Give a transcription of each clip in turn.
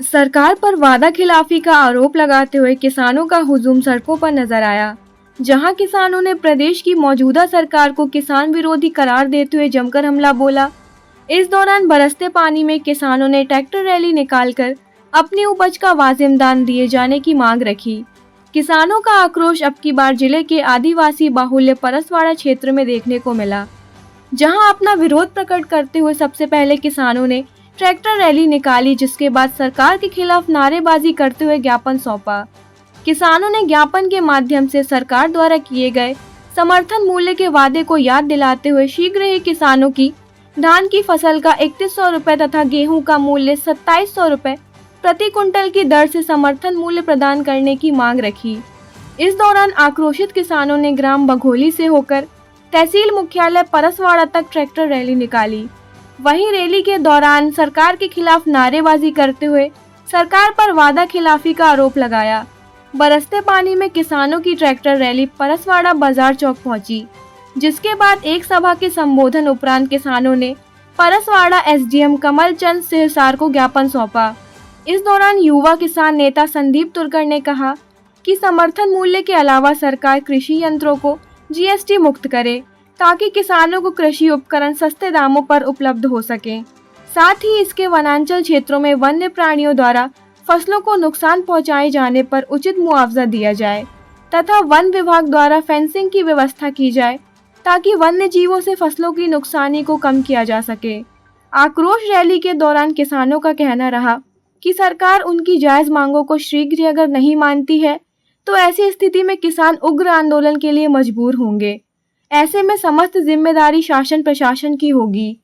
सरकार पर वादा खिलाफी का आरोप लगाते हुए किसानों का हुजूम सड़कों पर नजर आया, जहां किसानों ने प्रदेश की मौजूदा सरकार को किसान विरोधी करार देते हुए जमकर हमला बोला। इस दौरान बरसते पानी में किसानों ने ट्रैक्टर रैली निकालकर अपनी उपज का वाजिब दाम दिए जाने की मांग रखी। किसानों का आक्रोश अब की बार जिले के आदिवासी बाहुल्य परसवाड़ा क्षेत्र में देखने को मिला, जहां अपना विरोध प्रकट करते हुए सबसे पहले किसानों ने ट्रैक्टर रैली निकाली, जिसके बाद सरकार के खिलाफ नारेबाजी करते हुए ज्ञापन सौंपा। किसानों ने ज्ञापन के माध्यम से सरकार द्वारा किए गए समर्थन मूल्य के वादे को याद दिलाते हुए शीघ्र ही किसानों की धान की फसल का 3100 रुपए तथा गेहूं का मूल्य 2700 रुपए प्रति कुंटल की दर से समर्थन मूल्य प्रदान करने की मांग रखी। इस दौरान आक्रोशित किसानों ने ग्राम बघोली से होकर तहसील मुख्यालय परसवाड़ा तक ट्रैक्टर रैली निकाली। वहीं रैली के दौरान सरकार के खिलाफ नारेबाजी करते हुए सरकार पर वादा खिलाफी का आरोप लगाया। बरसते पानी में किसानों की ट्रैक्टर रैली परसवाड़ा बाजार चौक पहुंची, जिसके बाद एक सभा के संबोधन उपरांत किसानों ने परसवाड़ा एसडीएम कमल चंद सिरसार को ज्ञापन सौंपा। इस दौरान युवा किसान नेता संदीप तुर्कर ने कहा कि समर्थन मूल्य के अलावा सरकार कृषि यंत्रों को जीएसटी मुक्त करे, ताकि किसानों को कृषि उपकरण सस्ते दामों पर उपलब्ध हो सके। साथ ही इसके वनांचल क्षेत्रों में वन्य प्राणियों द्वारा फसलों को नुकसान पहुंचाए जाने पर उचित मुआवजा दिया जाए तथा वन विभाग द्वारा फेंसिंग की व्यवस्था की जाए, ताकि वन्य जीवों से फसलों की नुकसानी को कम किया जा सके। आक्रोश रैली के दौरान किसानों का कहना रहा कि सरकार उनकी जायज मांगों को शीघ्र अगर नहीं मानती है तो ऐसी स्थिति में किसान उग्र आंदोलन के लिए मजबूर होंगे। ऐसे में समस्त जिम्मेदारी शासन प्रशासन की होगी।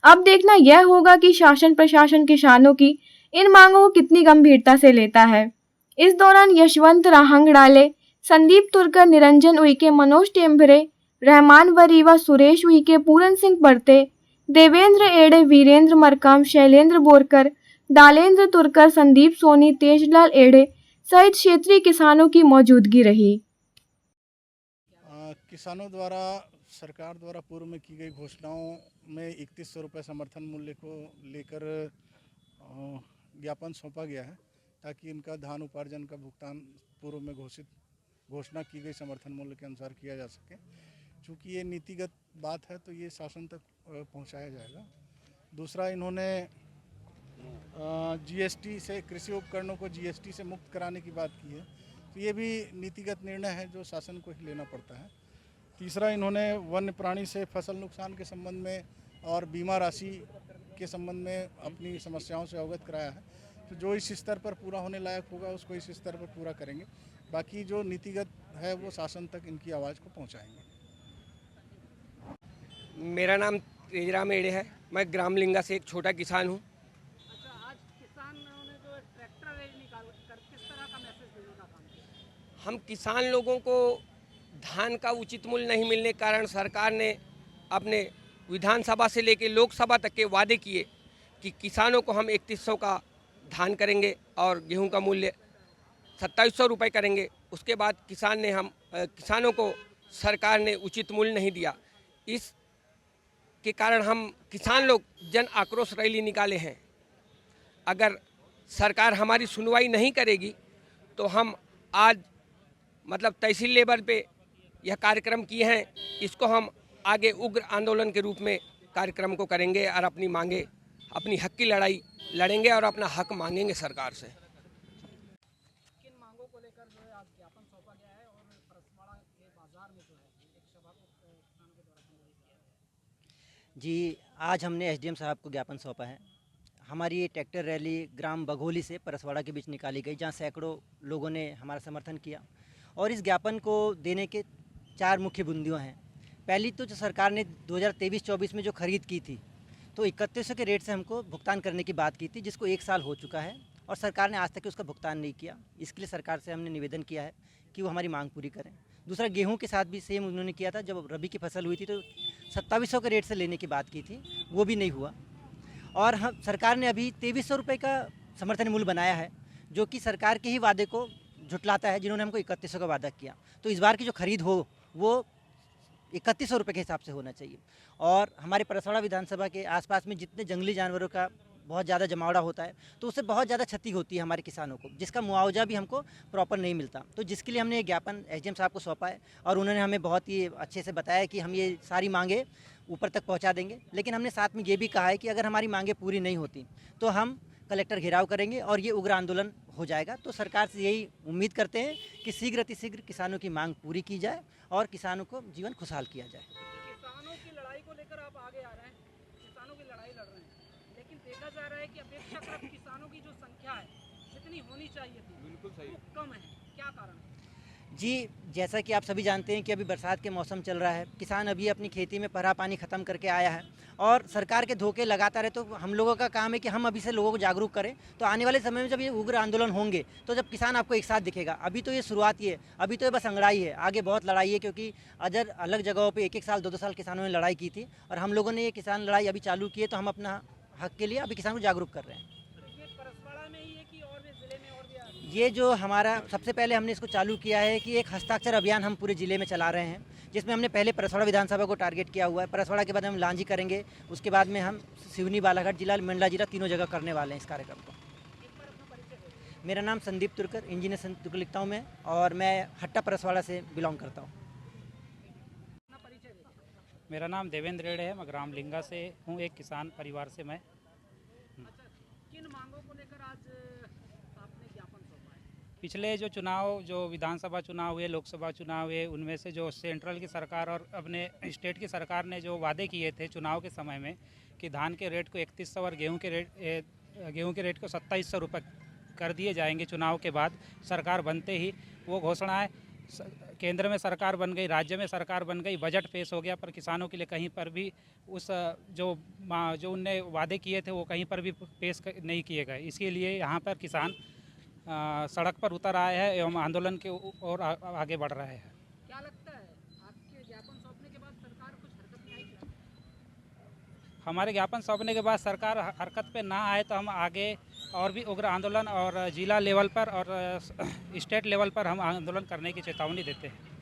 अब देखना यह होगा कि शासन प्रशासन किसानों की इन मांगों को कितनी गंभीरता से लेता है। इस दौरान यशवंत राहंगड़ाले, संदीप तुर्कर, निरंजन उइके, मनोज टेम्भरे, रहमान वरीवा, सुरेश उइके, पूरन सिंह परते, देवेंद्र एड़े, वीरेंद्र मरकाम, शैलेंद्र बोरकर, दालेंद्र तुर्कर, संदीप सोनी, तेजलाल एड़े सहित क्षेत्रीय किसानों की मौजूदगी रही। किसानों द्वारा सरकार द्वारा पूर्व में की गई घोषणाओं में 3100 रुपये समर्थन मूल्य को लेकर ज्ञापन सौंपा गया है, ताकि इनका धान उपार्जन का भुगतान पूर्व में घोषणा की गई समर्थन मूल्य के अनुसार किया जा सके। चूँकि ये नीतिगत बात है तो ये शासन तक पहुंचाया जाएगा। दूसरा, इन्होंने जीएसटी से कृषि उपकरणों को जीएसटी से मुक्त कराने की बात की है, तो ये भी नीतिगत निर्णय है जो शासन को ही लेना पड़ता है। तीसरा, इन्होंने वन्य प्राणी से फसल नुकसान के संबंध में और बीमा राशि के संबंध में अपनी समस्याओं से अवगत कराया है, तो जो इस स्तर पर पूरा होने लायक होगा उसको इस स्तर पर पूरा करेंगे। बाकी जो नीतिगत है वो शासन तक इनकी आवाज़ को पहुंचाएंगे। मेरा नाम तेजराम एड़े है। मैं ग्राम लिंगा से एक छोटा किसान हूँ। अच्छा, आज किसानों ने जो ट्रैक्टर रैली निकाल कर किस तरह का मैसेज देने का काम किया? हम किसान लोगों को धान का उचित मूल्य नहीं मिलने के कारण सरकार ने अपने विधानसभा से लेकर लोकसभा तक के वादे किए कि किसानों को हम 3100 का धान करेंगे और गेहूं का मूल्य 2700 रुपये करेंगे। उसके बाद किसानों को सरकार ने उचित मूल्य नहीं दिया। इस के कारण हम किसान लोग जन आक्रोश रैली निकाले हैं। अगर सरकार हमारी सुनवाई नहीं करेगी तो हम आज तहसील लेवल पे यह कार्यक्रम किए हैं, इसको हम आगे उग्र आंदोलन के रूप में कार्यक्रम को करेंगे और अपनी मांगे, अपनी हक की लड़ाई लड़ेंगे और अपना हक मांगेंगे सरकार से। किन मांगों को लेकर जो है आज ज्ञापन सौंपा गया है और परसवाड़ा के बाजार में जो है एक सभा को किसानों के द्वारा संबोधित किया है? जी, आज हमने एसडीएम साहब को ज्ञापन सौंपा है। हमारी ये ट्रैक्टर रैली ग्राम बघोली से परसवाड़ा के बीच निकाली गई, जहाँ सैकड़ों लोगों ने हमारा समर्थन किया। और इस ज्ञापन को देने के 4 मुख्य बिंदुएं हैं। पहली तो जो सरकार ने 2023-24 में जो खरीद की थी, तो 3100 के रेट से हमको भुगतान करने की बात की थी, जिसको 1 साल हो चुका है और सरकार ने आज तक उसका भुगतान नहीं किया। इसके लिए सरकार से हमने निवेदन किया है कि वो हमारी मांग पूरी करें। दूसरा, गेहूं के साथ भी सेम उन्होंने किया था। जब रबी की फसल हुई थी तो 2700 के रेट से लेने की बात की थी, वो भी नहीं हुआ। और हम सरकार ने अभी 2300 रुपये का समर्थन मूल्य बनाया है, जो कि सरकार के ही वादे को झुटलाता है, जिन्होंने हमको 3100 का वादा किया। तो इस बार की जो खरीद हो वो 3100 रुपये के हिसाब से होना चाहिए। और हमारे परसवाड़ा विधानसभा के आसपास में जितने जंगली जानवरों का बहुत ज़्यादा जमावड़ा होता है, तो उससे बहुत ज़्यादा क्षति होती है हमारे किसानों को, जिसका मुआवजा भी हमको प्रॉपर नहीं मिलता। तो जिसके लिए हमने ये ज्ञापन एसडीएम साहब को सौंपा है और उन्होंने हमें बहुत ही अच्छे से बताया कि हम ये सारी मांगें ऊपर तक पहुँचा देंगे। लेकिन हमने साथ में ये भी कहा है कि अगर हमारी मांगें पूरी नहीं होती तो हम कलेक्टर घेराव करेंगे और ये उग्र आंदोलन हो जाएगा। तो सरकार से यही उम्मीद करते हैं कि शीघ्र अतिशीघ्र किसानों की मांग पूरी की जाए और किसानों को जीवन खुशहाल किया जाए। किसानों की लड़ाई को लेकर आप आगे आ रहे हैं, किसानों की लड़ाई लड़ रहे हैं, लेकिन देखा जा रहा है कि अपेक्षाकृत किसानों की जो संख्या है जितनी होनी चाहिए थी बिल्कुल सही वो कम है, क्या कारण है? जी, जैसा कि आप सभी जानते हैं कि अभी बरसात के मौसम चल रहा है, किसान अभी अपनी खेती में पहरा पानी ख़त्म करके आया है और सरकार के धोखे लगाता रहे। तो हम लोगों का काम है कि हम अभी से लोगों को जागरूक करें। तो आने वाले समय में जब ये उग्र आंदोलन होंगे तो जब किसान आपको एक साथ दिखेगा। अभी तो ये शुरुआत ही है, अभी तो ये बस अंगड़ाई है, आगे बहुत लड़ाई है, क्योंकि अदर अलग जगहों पर 1-1 साल 2-2 साल किसानों ने लड़ाई की थी और हम लोगों ने ये किसान लड़ाई अभी चालू की है। तो हम अपना हक के लिए अभी किसान को जागरूक कर रहे हैं। ये परसवाड़ा में ही है कि और भी जिले में और भी आ रही है? ये जो हमारा सबसे पहले हमने इसको चालू किया है कि एक हस्ताक्षर अभियान हम पूरे ज़िले में चला रहे हैं, जिसमें हमने पहले परसवाड़ा विधानसभा को टारगेट किया हुआ है। परसवाड़ा के बाद हम लांजी करेंगे, उसके बाद में हम सिवनी, बालाघाट जिला, मंडला जिला, तीनों जगह करने वाले हैं इस कार्यक्रम को। एक बार अपना परिचय दो। मेरा नाम संदीप तुर्कर, इंजीनियर संदीप तुर्कर लिखता हूँ मैं, और मैं हट्टा परसवाड़ा से बिलोंग करता हूँ। अपना परिचय दो। मेरा नाम देवेंद्र रेड़े है, मैं ग्राम लिंगा से हूँ, एक किसान परिवार से मैं। अच्छा, किन मांगों को लेकर आज आपने ज्ञापन सौंपा है? पिछले जो चुनाव, जो विधानसभा चुनाव हुए, लोकसभा चुनाव हुए, उनमें से जो सेंट्रल की सरकार और अपने स्टेट की सरकार ने जो वादे किए थे चुनाव के समय में कि धान के रेट को 3100 और गेहूं के रेट को 2700 रुपये कर दिए जाएंगे चुनाव के बाद, सरकार बनते ही वो घोषणाएं केंद्र में सरकार बन गई, राज्य में सरकार बन गई, बजट पेश हो गया, पर किसानों के लिए कहीं पर भी उस जो उनने वादे किए थे वो कहीं पर भी पेश नहीं किए गए। इसके लिए यहाँ पर किसान सड़क पर उतर आए हैं एवं आंदोलन के ओर आगे बढ़ रहे हैं। क्या लगता है आपके ज्ञापन सौंपने के बाद सरकार कुछ हरकत में आई क्या? हमारे ज्ञापन सौंपने के बाद सरकार हरकत पे ना आए तो हम आगे और भी उग्र आंदोलन और जिला लेवल पर और स्टेट लेवल पर हम आंदोलन करने की चेतावनी देते हैं।